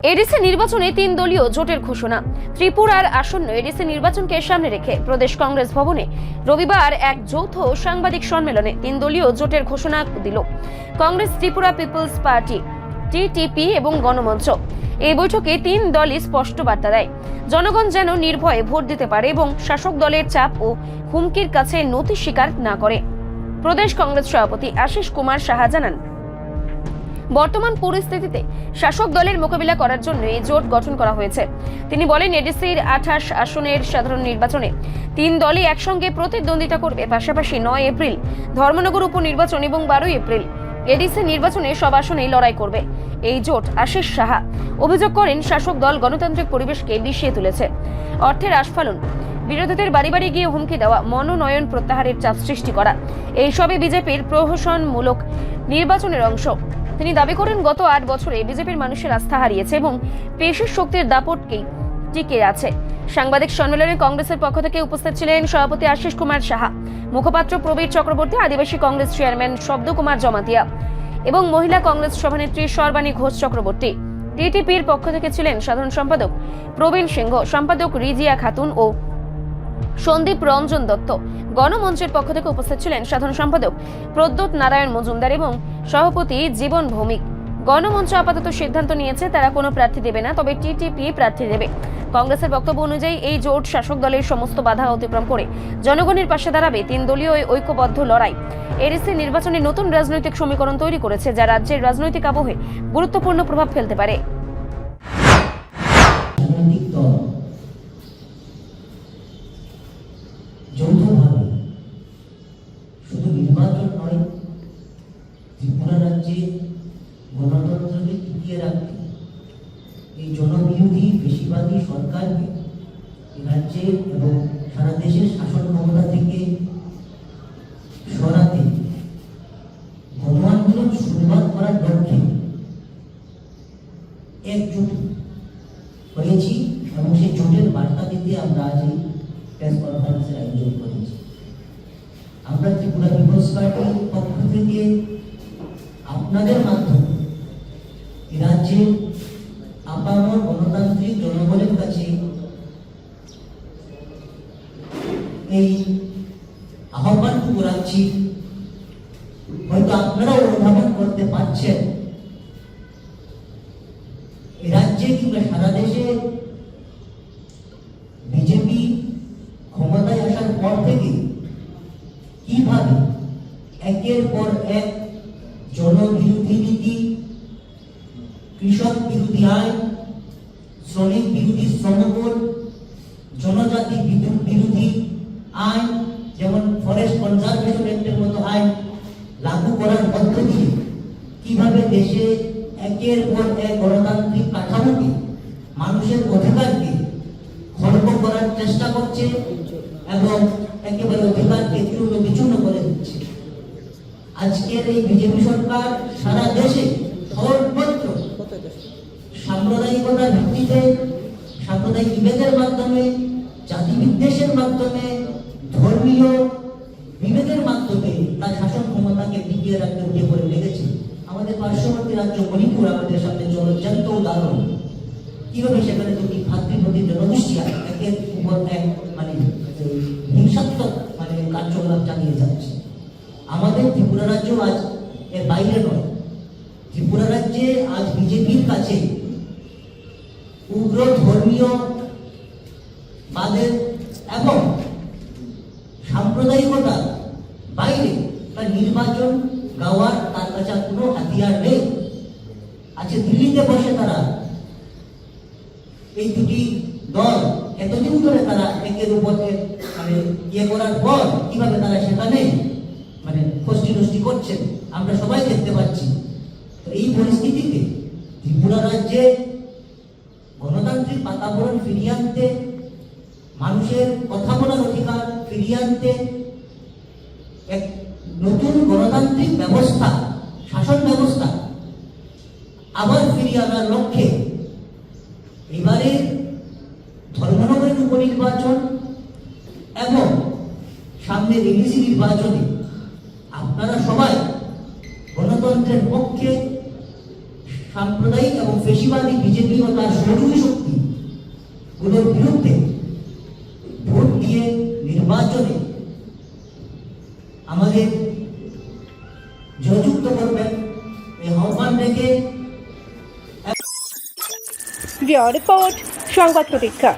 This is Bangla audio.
এডিসি নির্বাচনে 3 দলীয় জোটের ঘোষণা। ত্রিপুরার আসন্ন এডিসি নির্বাচনকে সামনে রেখে প্রদেশ কংগ্রেস ভবনে রবিবার এক যৌথ সাংবাদিক সম্মেলনে 3 দলীয় জোটের ঘোষণা দিল কংগ্রেস, ত্রিপুরা পিপলস পার্টি টিটিপি এবং গণমঞ্চ। এই বৈঠকে 3 দলই স্পষ্ট বার্তা দেয়, জনগণ যেন নির্ভয়ে ভোট দিতে পারে এবং শাসক দলের চাপ ও হুমকির কাছে নতি স্বীকার না করে। প্রদেশ কংগ্রেস সভাপতি আশিস কুমার সাহা জানান, বর্তমান পরিস্থিতিতে শাসক দলের মোকাবিলা করার জন্য এই জোট গঠন করা হয়েছে। তিনি বলেন, এডিসির 28 আসনের সাধারণ নির্বাচনে 3 দলই একসঙ্গে প্রতিদ্বন্দ্বিতা করবে। পাশাপাশি 9 এপ্রিল ধর্মনগর উপনির্বাচন এবং 12 এপ্রিল এডিসি নির্বাচনে সব আসনেই লড়াই করবে এই জোট। আশিস সাহা অভিযোগ করেন, শাসক দল গণতান্ত্রিক পরিবেশকে বিষিয়ে তুলেছে। অর্থের আস্ফালন, বিরোধীদের বাড়ি বাড়ি গিয়ে হুমকি দেওয়া, মনোনয়ন প্রত্যাহারের চাপ সৃষ্টি করা, এইসবই বিজেপির প্রহসনমূলক নির্বাচনের অংশ। তিনি দাবি করেন, গত 8 বছরে বিজেপির মানুষের আস্থা হারিয়েছে এবং পেশির শক্তির দাপটকেই টিকে আছে। সাংবাদিক সম্মেলনে কংগ্রেসের পক্ষ থেকে উপস্থিত ছিলেন সভাপতি আশিস কুমার সাহা, মুখপাত্র প্রবীর চক্রবর্তী, আদিবাসী কংগ্রেস চেয়ারম্যান শব্দ কুমার জমাতিয়া এবং মহিলা কংগ্রেস সভানেত্রী সর্বাণী ঘোষ চক্রবর্তী। টিটিপির পক্ষ থেকে ছিলেন সাধারণ সম্পাদক প্রবীণ সিংহ, সম্পাদক রিজিয়া খাতুন ও সন্দীপ রঞ্জন দত্ত। গণমঞ্চের পক্ষ থেকে উপস্থিত ছিলেন সাধারণ সম্পাদক প্রদ্যোৎ নারায়ণ মজুমদার এবং সভাপতি জীবন ভৌমিক। গণমঞ্চ আপাতত সিদ্ধান্ত নিয়েছে তারা কোনো প্রার্থী দেবে না, তবে টিটিপি প্রার্থী দেবে। কংগ্রেসের বক্তব্য অনুযায়ী এই জোট শাসক দলের সমস্ত বাধা অতিক্রম করে জনগণের পাশে দাঁড়াবে। 3 দলীয় ঐক্যবদ্ধ লড়াই এডিসি নির্বাচনে নতুন রাজনৈতিক সমীকরণ তৈরি করেছে, যা রাজ্যের রাজনৈতিক আবহে গুরুত্বপূর্ণ প্রভাব ফেলতে পারে। যৌথভাবে শুধু নির্বাচন নয়, ত্রিপুরা রাজ্যে গণতন্ত্রকে টিকিয়ে রাখতে এই জনবিরোধী বেশিরভাগী সরকারকে রাজ্যের এবং সারা দেশের শাসন ক্ষমতা থেকে সরাতে গণ আন্দোলন শুরুয়াত করার লক্ষ্যে একজোট হয়েছি এবং সেই জোটের বার্তা দিতে আমরা আজ এই প্রেস কনফারেন্সের আয়োজন করেছি। আমরা ত্রিপুরা পিপলস পার্টির পক্ষ থেকে আপনাদের মাধ্যমে রাজ্যের আপামর গণতান্ত্রিক জনগণের কাছে এই আহ্বানটুকু রাখছি। হয়তো আপনারাও অনুধাবন করতে পারছেন, রাজ্যে কিংবা সারা দেশে বিজেপি ক্ষমতায় আসার পর থেকে কিভাবে একের পর এক জনবিরোধী নীতি, কৃষক বিরোধী আইন, শ্রমিক বিরোধী শ্রমকোড, জনজাতি বিরোধী আইন, যেমন ফরেস্ট কনজারভেশন অ্যাক্টের মতো আইন লাগু করার মধ্য দিয়ে কিভাবে দেশে একের পর এক গণতান্ত্রিক কাঠামোকে, মানুষের অধিকারকে খর্ব করার চেষ্টা করছে এবং একেবারে অধিকারকে চূর্ণ বিচূর্ণ করে দিচ্ছে। আজকের এই বিজেপি সরকার সারা দেশে সর্বত্র সাম্প্রদায়িকতার ভিত্তিতে, সাম্প্রদায়িক বিভেদের মাধ্যমে, জাতি বিদ্বেষের মাধ্যমে, ধর্মীয় বিভেদের মাধ্যমে তার শাসন ক্ষমতাকে টিকিয়ে রাখতে উঠে পড়ে লেগেছে। আমাদের পার্শ্ববর্তী রাজ্য মণিপুর আমাদের সামনে জলজ্যান্ত উদাহরণ, কিভাবে সেখানে দুটি ভাতৃপ্রতিম জনগোষ্ঠী একের উপর এক হিংসাত্মক কার্যকলাপ চালিয়ে যাচ্ছে। আমাদের ত্রিপুরা রাজ্য আজ এর বাইরে নয়। ত্রিপুরা রাজ্যে আজ বিজেপির কাছে উগ্র ধর্মীয় বাদের এবং সাম্প্রদায়িকতার বাইরে তার নির্বাচন গাওয়ার তার কাছে কোনো হাতিয়ার নেই। আজকে দিল্লিতে বসে তারা এই দুটি দল এতদিন ধরে তারা একের উপর ইয়ে করার পর কিভাবে তারা সেখানে খষ্টি নষ্টি করছেন আমরা সবাই দেখতে পাচ্ছি। তো এই পরিস্থিতিতে ত্রিপুরা রাজ্যে গণতান্ত্রিক বাতাবরণ ফিরিয়ে আনতে, মানুষের কথা বলার অধিকার ফিরিয়ে আনতে, এক নতুন গণতান্ত্রিক ব্যবস্থা, শাসন ব্যবস্থা আবার ফিরিয়ে আনার লক্ষ্যে এবারে ধর্মনগরের উপনির্বাচন এবং সামনের এডিসি নির্বাচনে আপনারা সবাই গণতন্ত্রের পক্ষে সাম্প্রদায়িক এবং ফেসিবাদী বিজেপি ও তার সহযোগী শক্তি গুলোর বিরুদ্ধে ভোট দিয়ে নির্বাচনে আমাদের জয়যুক্ত করবেন এই আহ্বান রেখে রিপোর্ট সংবাদ প্রতীক্ষা।